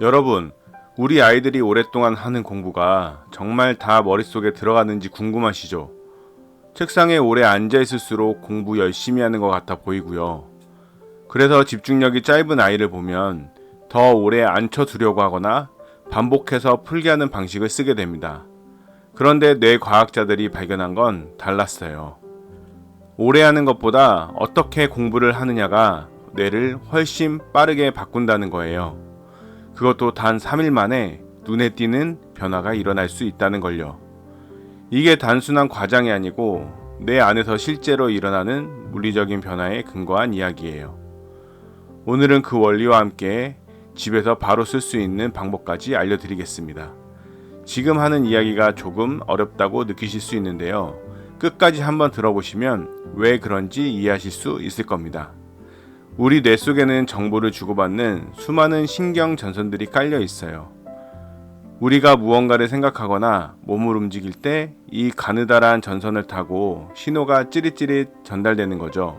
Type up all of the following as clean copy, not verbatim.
여러분, 우리 아이들이 오랫동안 하는 공부가 정말 다 머릿속에 들어가는지 궁금하시죠? 책상에 오래 앉아 있을수록 공부 열심히 하는 것 같아 보이고요. 그래서 집중력이 짧은 아이를 보면 더 오래 앉혀두려고 하거나 반복해서 풀게 하는 방식을 쓰게 됩니다. 그런데 뇌과학자들이 발견한 건 달랐어요. 오래 하는 것보다 어떻게 공부를 하느냐가 뇌를 훨씬 빠르게 바꾼다는 거예요. 그것도 단 3일 만에 눈에 띄는 변화가 일어날 수 있다는 걸요. 이게 단순한 과장이 아니고 뇌 안에서 실제로 일어나는 물리적인 변화에 근거한 이야기예요. 오늘은 그 원리와 함께 집에서 바로 쓸 수 있는 방법까지 알려드리겠습니다. 지금 하는 이야기가 조금 어렵다고 느끼실 수 있는데요. 끝까지 한번 들어보시면 왜 그런지 이해하실 수 있을 겁니다. 우리 뇌 속에는 정보를 주고받는 수많은 신경 전선들이 깔려 있어요. 우리가 무언가를 생각하거나 몸을 움직일 때 이 가느다란 전선을 타고 신호가 찌릿찌릿 전달되는 거죠.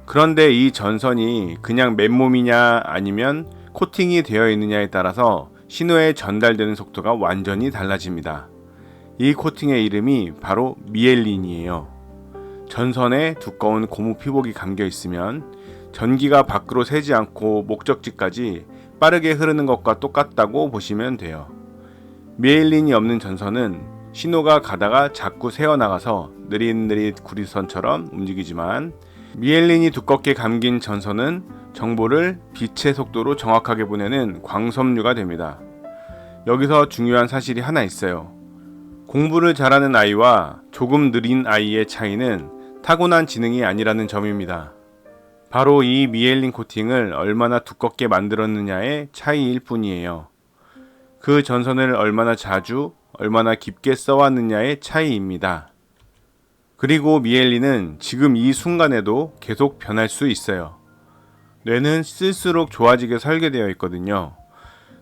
그런데 이 전선이 그냥 맨몸이냐 아니면 코팅이 되어 있느냐에 따라서 신호의 전달되는 속도가 완전히 달라집니다. 이 코팅의 이름이 바로 미엘린이에요. 전선에 두꺼운 고무 피복이 감겨 있으면 전기가 밖으로 새지 않고 목적지까지 빠르게 흐르는 것과 똑같다고 보시면 돼요. 미엘린이 없는 전선은 신호가 가다가 자꾸 새어나가서 느릿느릿 구리선처럼 움직이지만 미엘린이 두껍게 감긴 전선은 정보를 빛의 속도로 정확하게 보내는 광섬유가 됩니다. 여기서 중요한 사실이 하나 있어요. 공부를 잘하는 아이와 조금 느린 아이의 차이는 타고난 지능이 아니라는 점입니다. 바로 이 미엘린 코팅을 얼마나 두껍게 만들었느냐의 차이일 뿐이에요. 그 전선을 얼마나 자주, 얼마나 깊게 써왔느냐의 차이입니다. 그리고 미엘린은 지금 이 순간에도 계속 변할 수 있어요. 뇌는 쓸수록 좋아지게 설계되어 있거든요.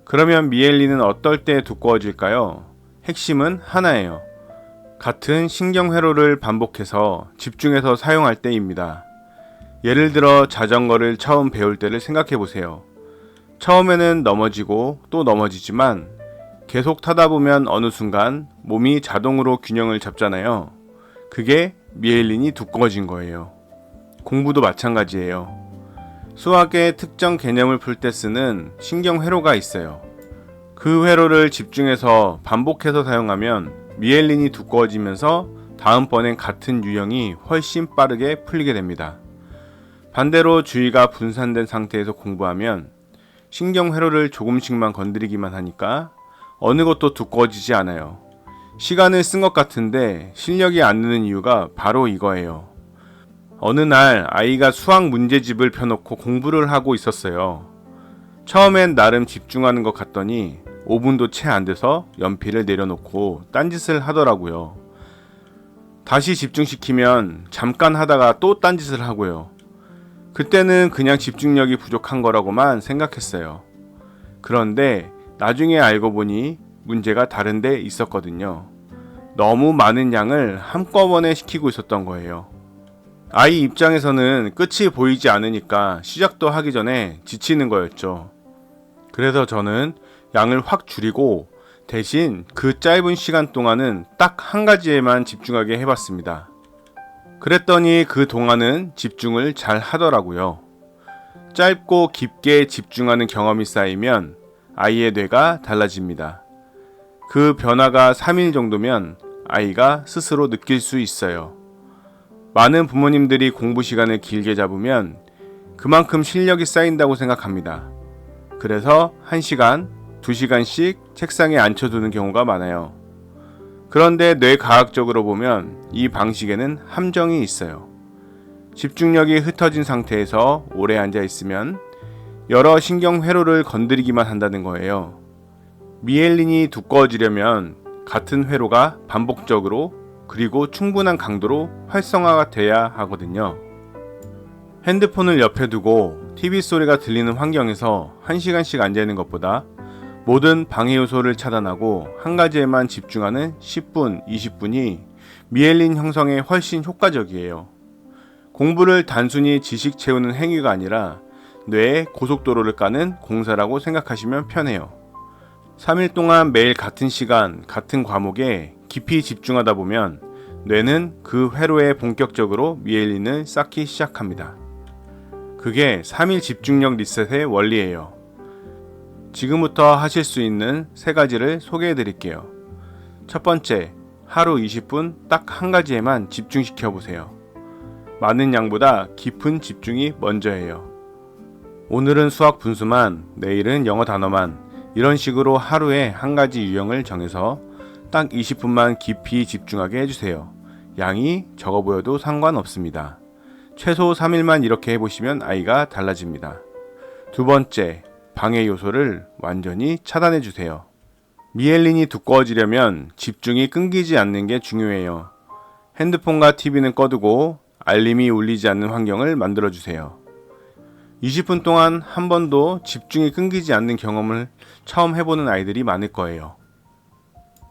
그러면 미엘린은 어떨 때 두꺼워질까요? 핵심은 하나예요. 같은 신경 회로를 반복해서 집중해서 사용할 때입니다. 예를 들어 자전거를 처음 배울 때를 생각해 보세요. 처음에는 넘어지고 또 넘어지지만 계속 타다 보면 어느 순간 몸이 자동으로 균형을 잡잖아요. 그게 미엘린이 두꺼워진 거예요. 공부도 마찬가지예요. 수학의 특정 개념을 풀 때 쓰는 신경 회로가 있어요. 그 회로를 집중해서 반복해서 사용하면 미엘린이 두꺼워지면서 다음번엔 같은 유형이 훨씬 빠르게 풀리게 됩니다. 반대로 주의가 분산된 상태에서 공부하면 신경 회로를 조금씩만 건드리기만 하니까 어느 것도 두꺼워지지 않아요. 시간을 쓴 것 같은데 실력이 안 느는 이유가 바로 이거예요. 어느 날 아이가 수학 문제집을 펴놓고 공부를 하고 있었어요. 처음엔 나름 집중하는 것 같더니 5분도 채 안 돼서 연필을 내려놓고 딴짓을 하더라고요. 다시 집중시키면 잠깐 하다가 또 딴짓을 하고요. 그때는 그냥 집중력이 부족한 거라고만 생각했어요. 그런데 나중에 알고 보니 문제가 다른 데 있었거든요. 너무 많은 양을 한꺼번에 시키고 있었던 거예요. 아이 입장에서는 끝이 보이지 않으니까 시작도 하기 전에 지치는 거였죠. 그래서 저는 양을 확 줄이고 대신 그 짧은 시간 동안은 딱 한 가지에만 집중하게 해봤습니다. 그랬더니 그 동안은 집중을 잘 하더라고요. 짧고 깊게 집중하는 경험이 쌓이면 아이의 뇌가 달라집니다. 그 변화가 3일 정도면 아이가 스스로 느낄 수 있어요. 많은 부모님들이 공부 시간을 길게 잡으면 그만큼 실력이 쌓인다고 생각합니다. 그래서 1시간, 2시간씩 책상에 앉혀두는 경우가 많아요. 그런데 뇌과학적으로 보면 이 방식에는 함정이 있어요. 집중력이 흩어진 상태에서 오래 앉아 있으면 여러 신경 회로를 건드리기만 한다는 거예요. 미엘린이 두꺼워지려면 같은 회로가 반복적으로 그리고 충분한 강도로 활성화가 돼야 하거든요. 핸드폰을 옆에 두고 TV 소리가 들리는 환경에서 1시간씩 앉아 있는 것보다 모든 방해 요소를 차단하고 한 가지에만 집중하는 10분, 20분이 미엘린 형성에 훨씬 효과적이에요. 공부를 단순히 지식 채우는 행위가 아니라 뇌에 고속도로를 까는 공사라고 생각하시면 편해요. 3일 동안 매일 같은 시간, 같은 과목에 깊이 집중하다 보면 뇌는 그 회로에 본격적으로 미엘린을 쌓기 시작합니다. 그게 3일 집중력 리셋의 원리예요. 지금부터 하실 수 있는 3가지를 소개해 드릴게요. 첫 번째, 하루 20분 딱 한 가지에만 집중시켜 보세요. 많은 양보다 깊은 집중이 먼저예요. 오늘은 수학 분수만, 내일은 영어 단어만, 이런 식으로 하루에 한 가지 유형을 정해서 딱 20분만 깊이 집중하게 해주세요. 양이 적어 보여도 상관없습니다. 최소 3일만 이렇게 해보시면 아이가 달라집니다. 두 번째, 방해 요소를 완전히 차단해 주세요. 미엘린이 두꺼워지려면 집중이 끊기지 않는 게 중요해요. 핸드폰과 TV는 꺼두고 알림이 울리지 않는 환경을 만들어 주세요. 20분 동안 한 번도 집중이 끊기지 않는 경험을 처음 해보는 아이들이 많을 거예요.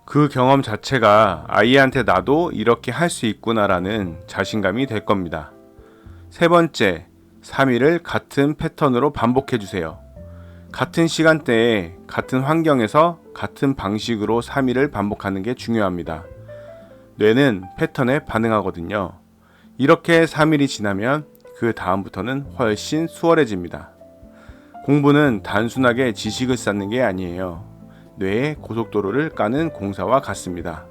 그 경험 자체가 아이한테 나도 이렇게 할 수 있구나라는 자신감이 될 겁니다. 세 번째, 3일을 같은 패턴으로 반복해 주세요. 같은 시간대에 같은 환경에서 같은 방식으로 3일을 반복하는 게 중요합니다. 뇌는 패턴에 반응하거든요. 이렇게 3일이 지나면 그 다음부터는 훨씬 수월해집니다. 공부는 단순하게 지식을 쌓는 게 아니에요. 뇌의 고속도로를 까는 공사와 같습니다.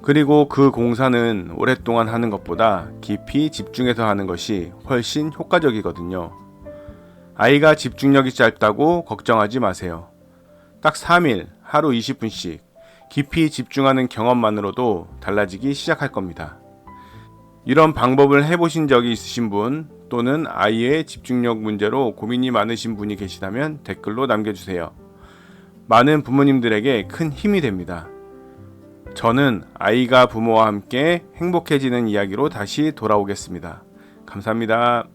그리고 그 공사는 오랫동안 하는 것보다 깊이 집중해서 하는 것이 훨씬 효과적이거든요. 아이가 집중력이 짧다고 걱정하지 마세요. 딱 3일, 하루 20분씩 깊이 집중하는 경험만으로도 달라지기 시작할 겁니다. 이런 방법을 해보신 적이 있으신 분 또는 아이의 집중력 문제로 고민이 많으신 분이 계시다면 댓글로 남겨주세요. 많은 부모님들에게 큰 힘이 됩니다. 저는 아이가 부모와 함께 행복해지는 이야기로 다시 돌아오겠습니다. 감사합니다.